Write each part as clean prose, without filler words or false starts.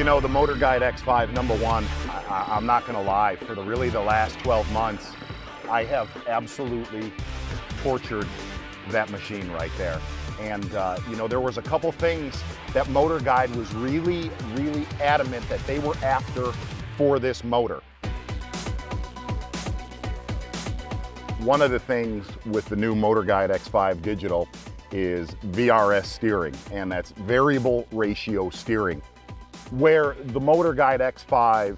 know, the MotorGuide X5, number one, I'm not gonna lie, for really the last 12 months, I have absolutely tortured that machine right there. And you know, there was a couple things that MotorGuide was really adamant that they were after for this motor. One of the things with the new MotorGuide X5 Digital is VRS steering, and that's variable ratio steering. Where the MotorGuide X5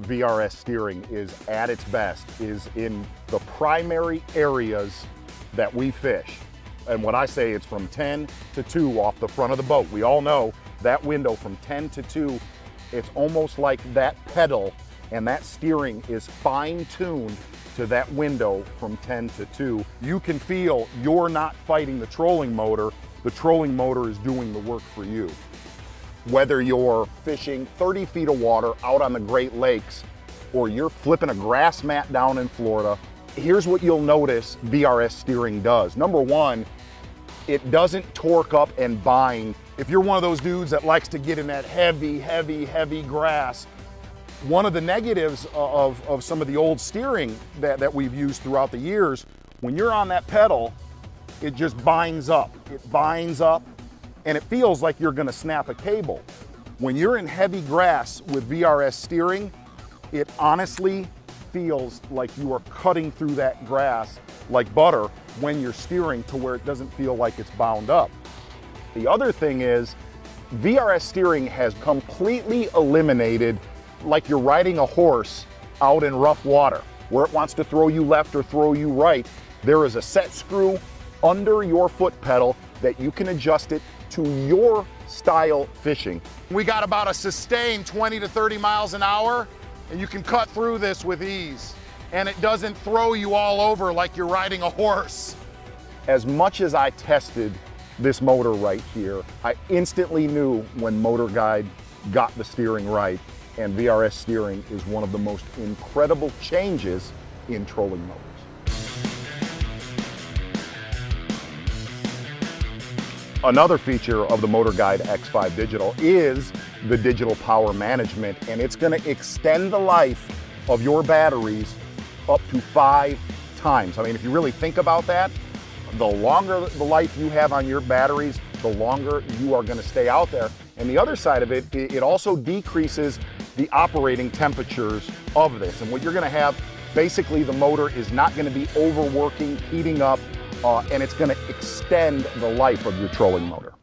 VRS steering is at its best is in the primary areas that we fish. And when I say it's from 10 to 2 off the front of the boat, we all know that window from 10 to 2, it's almost like that pedal and that steering is fine-tuned to that window from 10 to 2. You can feel you're not fighting the trolling motor is doing the work for you. Whether you're fishing 30 feet of water out on the Great Lakes or you're flipping a grass mat down in Florida, here's what you'll notice VRS steering does. Number one, it doesn't torque up and bind. If you're one of those dudes that likes to get in that heavy grass, one of the negatives of some of the old steering that we've used throughout the years, when you're on that pedal, it just binds up. It binds up and it feels like you're gonna snap a cable. When you're in heavy grass with VRS steering, it honestly feels like you are cutting through that grass like butter when you're steering, to where it doesn't feel like it's bound up. The other thing is, VRS steering has completely eliminated, like you're riding a horse out in rough water, where it wants to throw you left or throw you right. There is a set screw under your foot pedal that you can adjust it to your style fishing. We got about a sustained 20 to 30 miles an hour, and you can cut through this with ease. And it doesn't throw you all over like you're riding a horse. As much as I tested this motor right here, I instantly knew when MotorGuide got the steering right, and VRS steering is one of the most incredible changes in trolling motors. Another feature of the MotorGuide X5 Digital is the digital power management, and it's going to extend the life of your batteries up to 5 times. I mean, if you really think about that, the longer the life you have on your batteries, the longer you are going to stay out there. And the other side of it, it also decreases the operating temperatures of this. And what you're going to have, basically the motor is not going to be overworking, heating up, and it's going to extend the life of your trolling motor.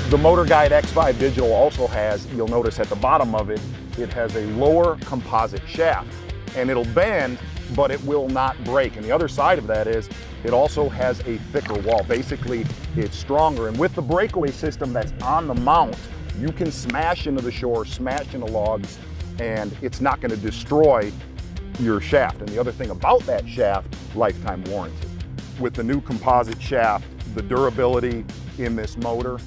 The MotorGuide X5 Digital also has, you'll notice at the bottom of it, it has a lower composite shaft. And it'll bend, but it will not break. And the other side of that is, it also has a thicker wall. Basically, it's stronger. And with the breakaway system that's on the mount, you can smash into the shore, smash into logs, and it's not going to destroy your shaft. And the other thing about that shaft, lifetime warranty. With the new composite shaft, the durability in this motor,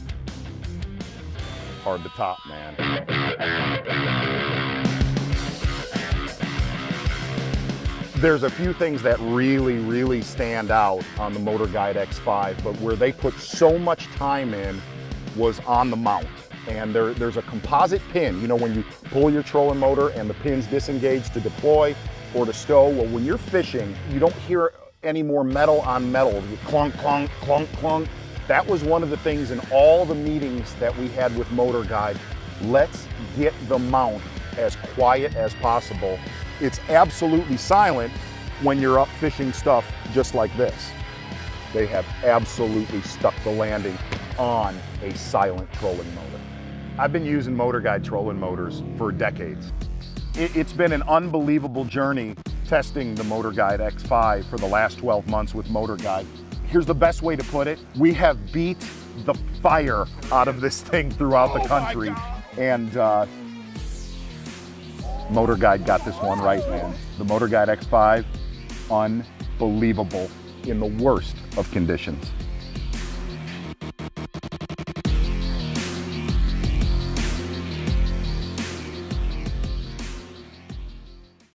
hard to top, man. There's a few things that really stand out on the MotorGuide X5, but where they put so much time in was on the mount. And there's a composite pin. You know, when you pull your trolling motor and the pin's disengaged to deploy or to stow, well, when you're fishing, you don't hear any more metal on metal. You clunk, clunk, clunk, clunk. That was one of the things in all the meetings that we had with MotorGuide. Let's get the mount as quiet as possible. It's absolutely silent when you're up fishing stuff just like this. They have absolutely stuck the landing on a silent trolling motor. I've been using MotorGuide trolling motors for decades. It's been an unbelievable journey testing the MotorGuide X5 for the last 12 months with MotorGuide. Here's the best way to put it. We have beat the fire out of this thing throughout the country. And MotorGuide got this one right, man. The MotorGuide X5, unbelievable in the worst of conditions.